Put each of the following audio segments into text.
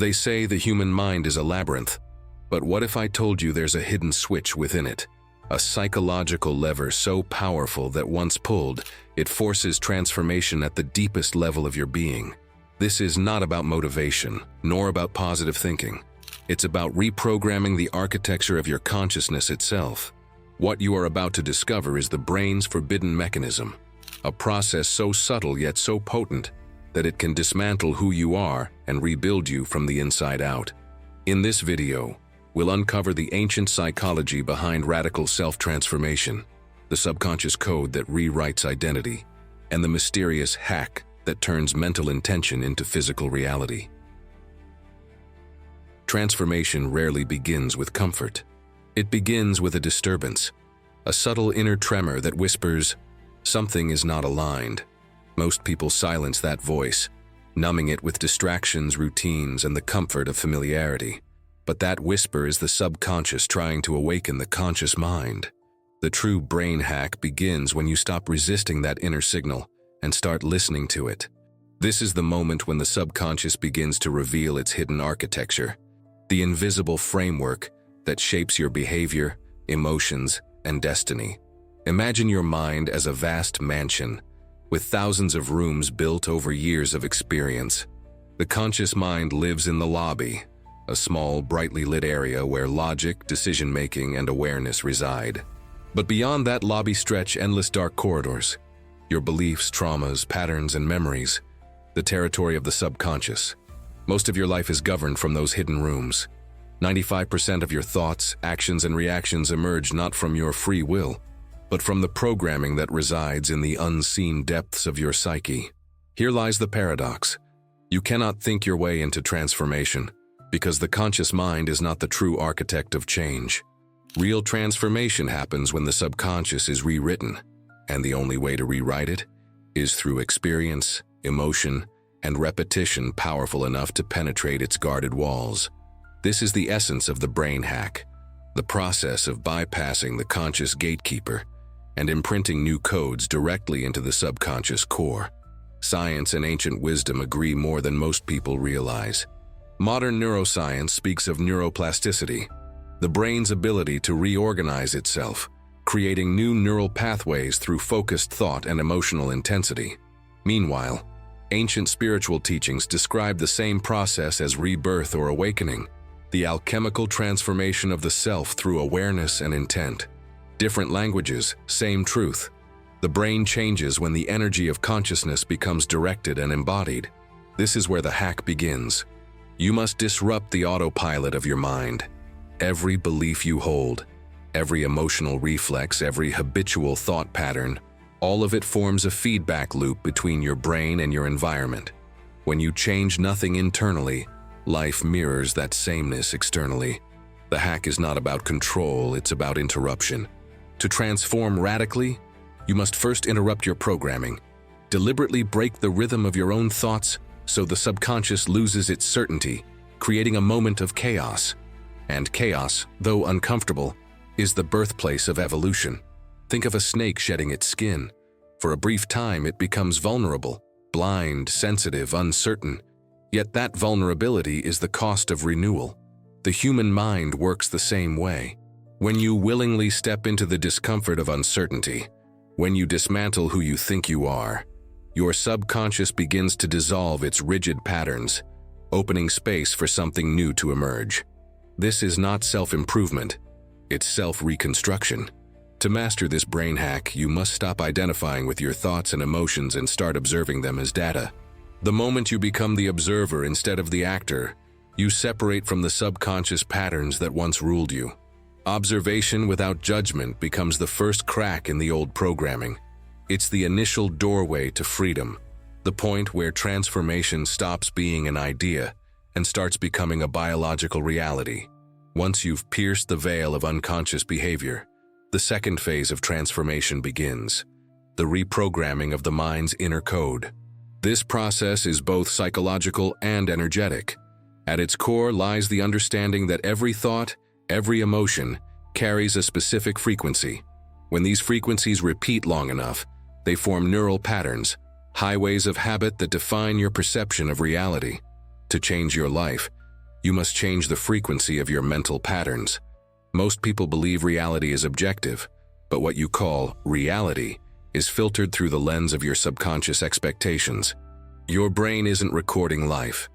They say the human mind is a labyrinth, but what if I told you there's a hidden switch within it? A psychological lever so powerful that once pulled, it forces transformation at the deepest level of your being. This is not about motivation, nor about positive thinking. It's about reprogramming the architecture of your consciousness itself. What you are about to discover is the brain's forbidden mechanism, a process so subtle yet so potent that it can dismantle who you are and rebuild you from the inside out. In this video, we'll uncover the ancient psychology behind radical self-transformation, the subconscious code that rewrites identity, and the mysterious hack that turns mental intention into physical reality. Transformation rarely begins with comfort. It begins with a disturbance, a subtle inner tremor that whispers, "Something is not aligned." Most people silence that voice, numbing it with distractions, routines, and the comfort of familiarity. But that whisper is the subconscious trying to awaken the conscious mind. The true brain hack begins when you stop resisting that inner signal and start listening to it. This is the moment when the subconscious begins to reveal its hidden architecture, the invisible framework that shapes your behavior, emotions, and destiny. Imagine your mind as a vast mansion, with thousands of rooms built over years of experience. The conscious mind lives in the lobby, a small, brightly lit area where logic, decision-making, and awareness reside. But beyond that lobby stretch endless dark corridors, your beliefs, traumas, patterns, and memories, the territory of the subconscious. Most of your life is governed from those hidden rooms. 95% of your thoughts, actions, and reactions emerge not from your free will, but from the programming that resides in the unseen depths of your psyche. Here lies the paradox. You cannot think your way into transformation, because the conscious mind is not the true architect of change. Real transformation happens when the subconscious is rewritten, and the only way to rewrite it is through experience, emotion, and repetition powerful enough to penetrate its guarded walls. This is the essence of the brain hack, the process of bypassing the conscious gatekeeper and imprinting new codes directly into the subconscious core. Science and ancient wisdom agree more than most people realize. Modern neuroscience speaks of neuroplasticity, the brain's ability to reorganize itself, creating new neural pathways through focused thought and emotional intensity. Meanwhile, ancient spiritual teachings describe the same process as rebirth or awakening, the alchemical transformation of the self through awareness and intent. Different languages, same truth. The brain changes when the energy of consciousness becomes directed and embodied. This is where the hack begins. You must disrupt the autopilot of your mind. Every belief you hold, every emotional reflex, every habitual thought pattern, all of it forms a feedback loop between your brain and your environment. When you change nothing internally, life mirrors that sameness externally. The hack is not about control, it's about interruption. To transform radically, you must first interrupt your programming. Deliberately break the rhythm of your own thoughts so the subconscious loses its certainty, creating a moment of chaos. And chaos, though uncomfortable, is the birthplace of evolution. Think of a snake shedding its skin. For a brief time, it becomes vulnerable, blind, sensitive, uncertain. Yet that vulnerability is the cost of renewal. The human mind works the same way. When you willingly step into the discomfort of uncertainty, when you dismantle who you think you are, your subconscious begins to dissolve its rigid patterns, opening space for something new to emerge. This is not self-improvement, it's self-reconstruction. To master this brain hack, you must stop identifying with your thoughts and emotions and start observing them as data. The moment you become the observer instead of the actor, you separate from the subconscious patterns that once ruled you. Observation without judgment becomes the first crack in the old programming. It's the initial doorway to freedom, the point where transformation stops being an idea and starts becoming a biological reality. Once you've pierced the veil of unconscious behavior, the second phase of transformation begins, the reprogramming of the mind's inner code. This process is both psychological and energetic. At its core lies the understanding that every thought, every emotion, carries a specific frequency. When these frequencies repeat long enough, they form neural patterns, highways of habit that define your perception of reality. To change your life, You must change the frequency of your mental patterns. Most people believe reality is objective, but what you call reality is filtered through the lens of your subconscious expectations. Your brain isn't recording life,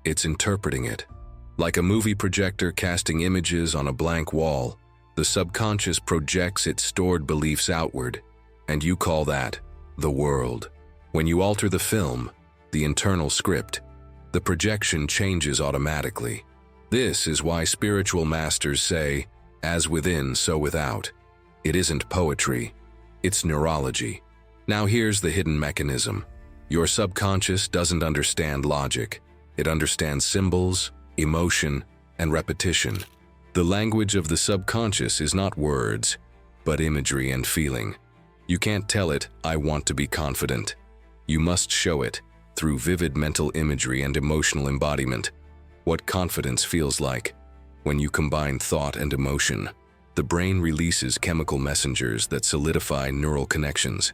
it's interpreting it. Like a movie projector casting images on a blank wall, the subconscious projects its stored beliefs outward, and you call that the world. When you alter the film, the internal script, the projection changes automatically. This is why spiritual masters say, "As within, so without." It isn't poetry, it's neurology. Now here's the hidden mechanism. Your subconscious doesn't understand logic. It understands symbols, emotion, and repetition. The language of the subconscious is not words, but imagery and feeling. You can't tell it, "I want to be confident." You must show it through vivid mental imagery and emotional embodiment. What confidence feels like. When you combine thought and emotion, the brain releases chemical messengers that solidify neural connections,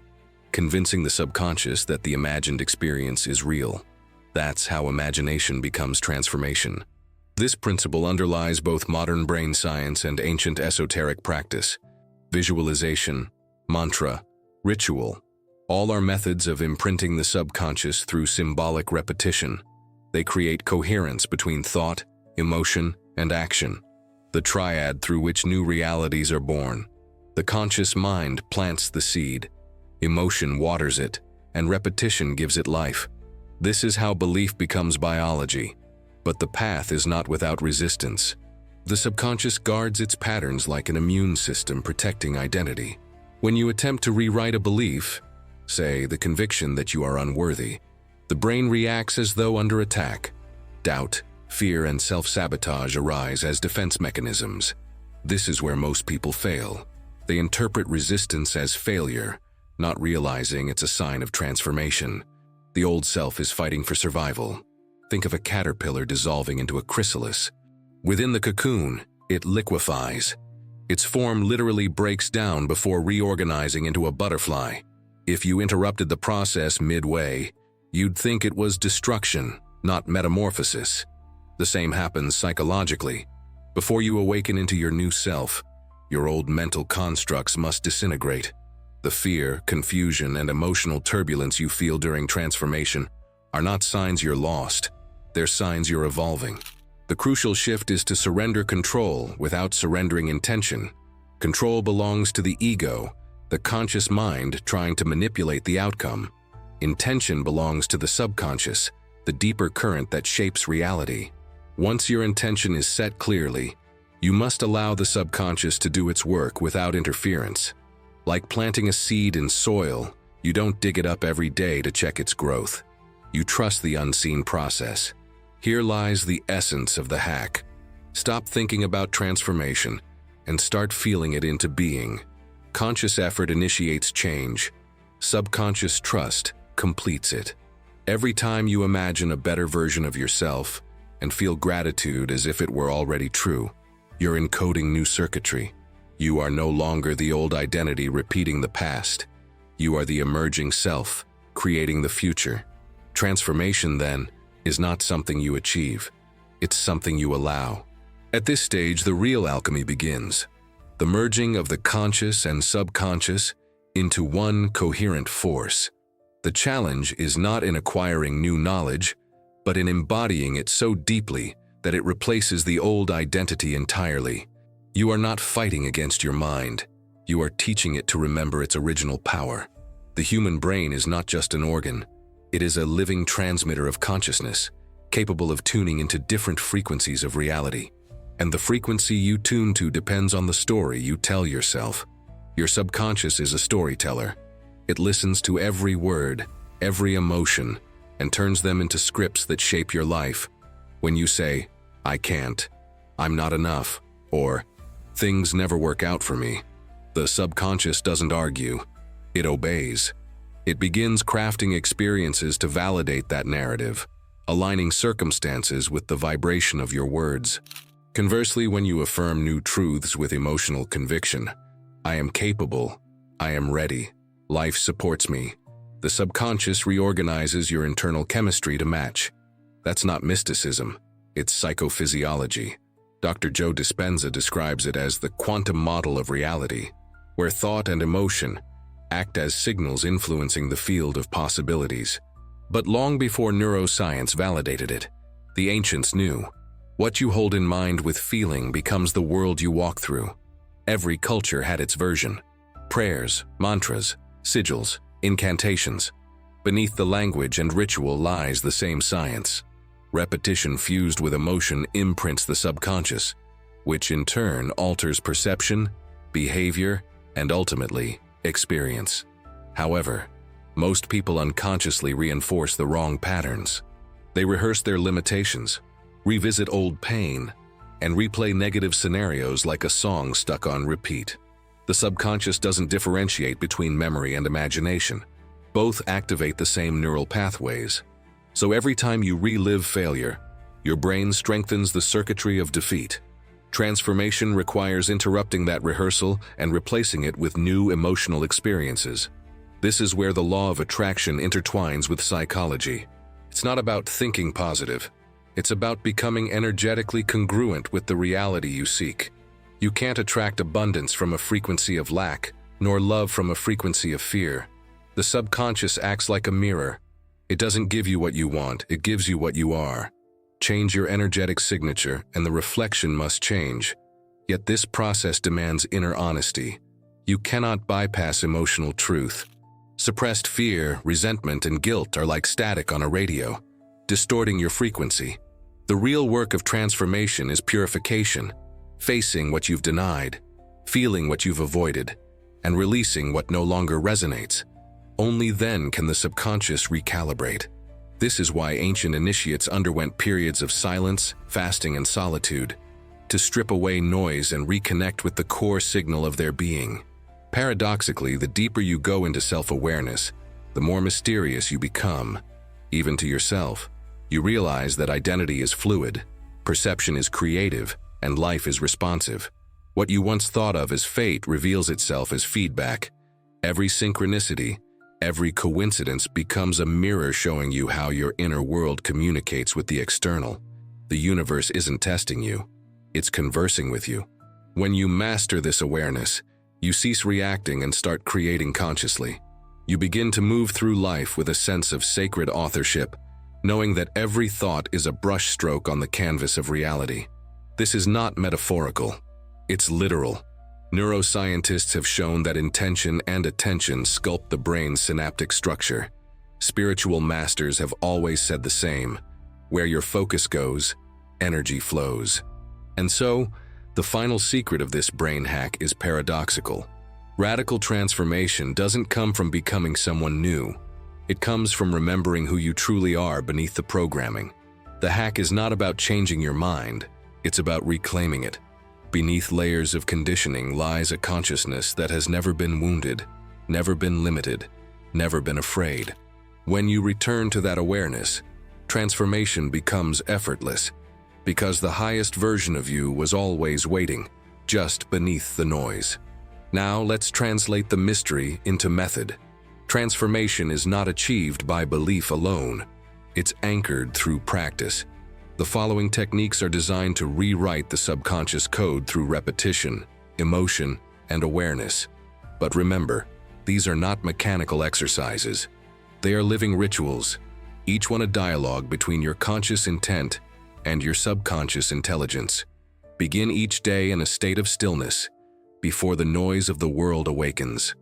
convincing the subconscious that the imagined experience is real. That's how imagination becomes transformation. This principle underlies both modern brain science and ancient esoteric practice. Visualization, mantra, ritual, all are methods of imprinting the subconscious through symbolic repetition. They create coherence between thought, emotion, and action, the triad through which new realities are born. The conscious mind plants the seed, emotion waters it, and repetition gives it life. This is how belief becomes biology. But the path is not without resistance. The subconscious guards its patterns like an immune system protecting identity. When you attempt to rewrite a belief, say the conviction that you are unworthy, the brain reacts as though under attack. Doubt, fear, and self-sabotage arise as defense mechanisms. This is where most people fail. They interpret resistance as failure, not realizing it's a sign of transformation. The old self is fighting for survival. Think of a caterpillar dissolving into a chrysalis. Within the cocoon, it liquefies. Its form literally breaks down before reorganizing into a butterfly. If you interrupted the process midway, you'd think it was destruction, not metamorphosis. The same happens psychologically. Before you awaken into your new self, your old mental constructs must disintegrate. The fear, confusion, and emotional turbulence you feel during transformation are not signs you're lost. They're signs you're evolving. The crucial shift is to surrender control without surrendering intention. Control belongs to the ego, the conscious mind trying to manipulate the outcome. Intention belongs to the subconscious, the deeper current that shapes reality. Once your intention is set clearly, you must allow the subconscious to do its work without interference. Like planting a seed in soil, you don't dig it up every day to check its growth. You trust the unseen process. Here lies the essence of the hack. Stop thinking about transformation and start feeling it into being. Conscious effort initiates change. Subconscious trust completes it. Every time you imagine a better version of yourself and feel gratitude as if it were already true, you're encoding new circuitry. You are no longer the old identity repeating the past. You are the emerging self, creating the future. Transformation, then, is not something you achieve. It's something you allow. At this stage, the real alchemy begins. The merging of the conscious and subconscious into one coherent force. The challenge is not in acquiring new knowledge, but in embodying it so deeply that it replaces the old identity entirely. You are not fighting against your mind. You are teaching it to remember its original power. The human brain is not just an organ. It is a living transmitter of consciousness, capable of tuning into different frequencies of reality. And the frequency you tune to depends on the story you tell yourself. Your subconscious is a storyteller. It listens to every word, every emotion, and turns them into scripts that shape your life. When you say, "I can't," "I'm not enough," or "things never work out for me," the subconscious doesn't argue. It obeys. It begins crafting experiences to validate that narrative, aligning circumstances with the vibration of your words. Conversely, when you affirm new truths with emotional conviction, "I am capable," "I am ready," "life supports me," the subconscious reorganizes your internal chemistry to match. That's not mysticism. It's psychophysiology. Dr. Joe Dispenza describes it as the quantum model of reality, where thought and emotion act as signals influencing the field of possibilities. But long before neuroscience validated it, the ancients knew. What you hold in mind with feeling becomes the world you walk through. Every culture had its version. Prayers, mantras, sigils, incantations. Beneath the language and ritual lies the same science. Repetition fused with emotion imprints the subconscious, which in turn alters perception, behavior, and ultimately, experience. However, most people unconsciously reinforce the wrong patterns. They rehearse their limitations, revisit old pain, and replay negative scenarios like a song stuck on repeat. The subconscious doesn't differentiate between memory and imagination. Both activate the same neural pathways. So every time you relive failure, your brain strengthens the circuitry of defeat. Transformation requires interrupting that rehearsal and replacing it with new emotional experiences. This is where the law of attraction intertwines with psychology. It's not about thinking positive. It's about becoming energetically congruent with the reality you seek. You can't attract abundance from a frequency of lack, nor love from a frequency of fear. The subconscious acts like a mirror. It doesn't give you what you want, it gives you what you are. Change your energetic signature, and the reflection must change. Yet this process demands inner honesty. You cannot bypass emotional truth. Suppressed fear, resentment, and guilt are like static on a radio, distorting your frequency. The real work of transformation is purification, facing what you've denied, feeling what you've avoided, and releasing what no longer resonates. Only then can the subconscious recalibrate. This is why ancient initiates underwent periods of silence, fasting, and solitude, to strip away noise and reconnect with the core signal of their being. Paradoxically, the deeper you go into self-awareness, the more mysterious you become, even to yourself. You realize that identity is fluid, perception is creative, and life is responsive. What you once thought of as fate reveals itself as feedback. Every synchronicity, every coincidence becomes a mirror showing you how your inner world communicates with the external. The universe isn't testing you, it's conversing with you. When you master this awareness, you cease reacting and start creating consciously. You begin to move through life with a sense of sacred authorship, knowing that every thought is a brushstroke on the canvas of reality. This is not metaphorical, it's literal. Neuroscientists have shown that intention and attention sculpt the brain's synaptic structure. Spiritual masters have always said the same: where your focus goes, energy flows. And so, the final secret of this brain hack is paradoxical. Radical transformation doesn't come from becoming someone new. It comes from remembering who you truly are beneath the programming. The hack is not about changing your mind, it's about reclaiming it. Beneath layers of conditioning lies a consciousness that has never been wounded, never been limited, never been afraid. When you return to that awareness, transformation becomes effortless, because the highest version of you was always waiting, just beneath the noise. Now let's translate the mystery into method. Transformation is not achieved by belief alone. It's anchored through practice. The following techniques are designed to rewrite the subconscious code through repetition, emotion, and awareness. But remember, these are not mechanical exercises. They are living rituals, each one a dialogue between your conscious intent and your subconscious intelligence. Begin each day in a state of stillness, before the noise of the world awakens.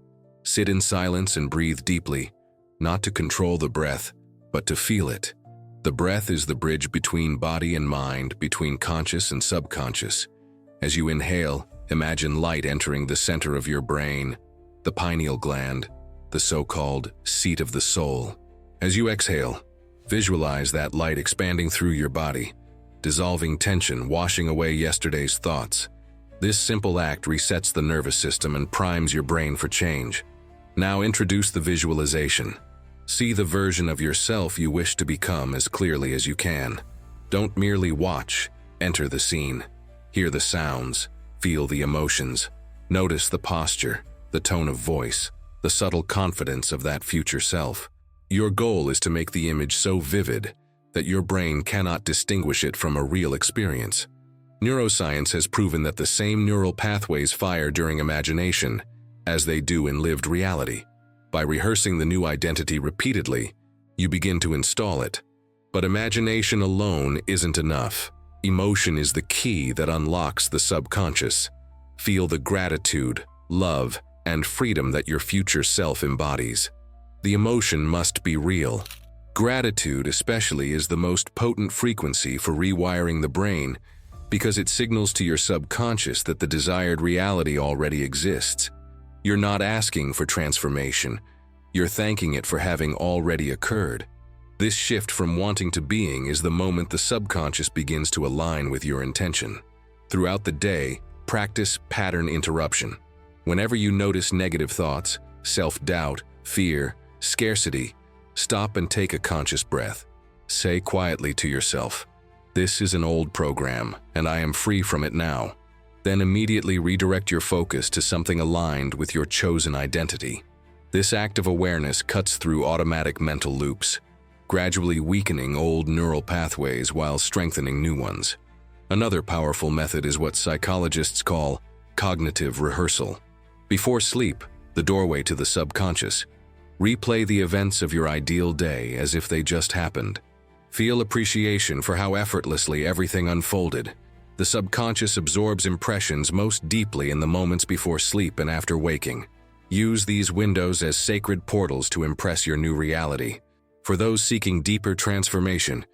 Sit in silence and breathe deeply, not to control the breath, but to feel it. The breath is the bridge between body and mind, between conscious and subconscious. As you inhale, imagine light entering the center of your brain, the pineal gland, the so-called seat of the soul. As you exhale, visualize that light expanding through your body, dissolving tension, washing away yesterday's thoughts. This simple act resets the nervous system and primes your brain for change. Now introduce the visualization. See the version of yourself you wish to become as clearly as you can. Don't merely watch, enter the scene. Hear the sounds, feel the emotions. Notice the posture, the tone of voice, the subtle confidence of that future self. Your goal is to make the image so vivid that your brain cannot distinguish it from a real experience. Neuroscience has proven that the same neural pathways fire during imagination as they do in lived reality. By rehearsing the new identity repeatedly, you begin to install it. But imagination alone isn't enough. Emotion is the key that unlocks the subconscious. Feel the gratitude, love, and freedom that your future self embodies. The emotion must be real. Gratitude especially is the most potent frequency for rewiring the brain because it signals to your subconscious that the desired reality already exists. You're not asking for transformation. You're thanking it for having already occurred. This shift from wanting to being is the moment the subconscious begins to align with your intention. Throughout the day, practice pattern interruption. Whenever you notice negative thoughts, self-doubt, fear, scarcity, stop and take a conscious breath. Say quietly to yourself, "This is an old program, and I am free from it now." Then immediately redirect your focus to something aligned with your chosen identity. This act of awareness cuts through automatic mental loops, gradually weakening old neural pathways while strengthening new ones. Another powerful method is what psychologists call cognitive rehearsal. Before sleep, the doorway to the subconscious, replay the events of your ideal day as if they just happened. Feel appreciation for how effortlessly everything unfolded. The subconscious absorbs impressions most deeply in the moments before sleep and after waking. Use these windows as sacred portals to impress your new reality. For those seeking deeper transformation,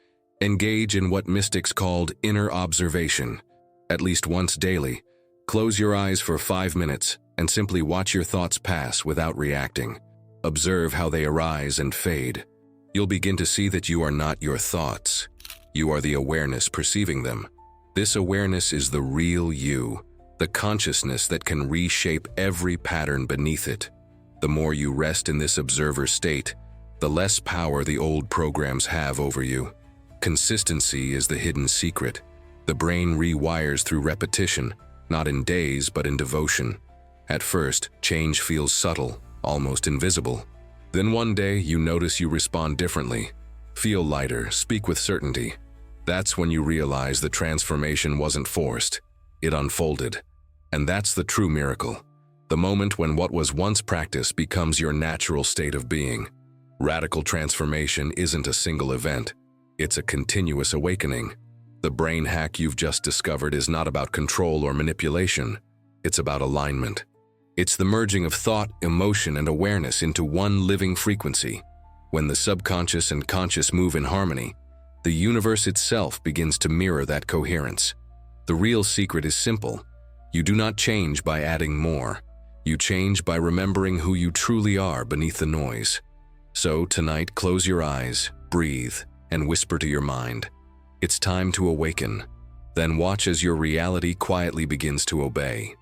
engage in what mystics called inner observation. At least once daily, close your eyes for 5 minutes and simply watch your thoughts pass without reacting. Observe how they arise and fade. You'll begin to see that you are not your thoughts. You are the awareness perceiving them. This awareness is the real you, the consciousness that can reshape every pattern beneath it. The more you rest in this observer state, the less power the old programs have over you. Consistency is the hidden secret. The brain rewires through repetition, not in days but in devotion. At first, change feels subtle, almost invisible. Then one day you notice you respond differently, feel lighter, speak with certainty. That's when you realize the transformation wasn't forced, it unfolded. And that's the true miracle, the moment when what was once practiced becomes your natural state of being. Radical transformation isn't a single event, it's a continuous awakening. The brain hack you've just discovered is not about control or manipulation, it's about alignment. It's the merging of thought, emotion, and awareness into one living frequency. When the subconscious and conscious move in harmony, the universe itself begins to mirror that coherence. The real secret is simple. You do not change by adding more. You change by remembering who you truly are beneath the noise. So tonight, close your eyes, breathe, and whisper to your mind, "It's time to awaken." Then watch as your reality quietly begins to obey.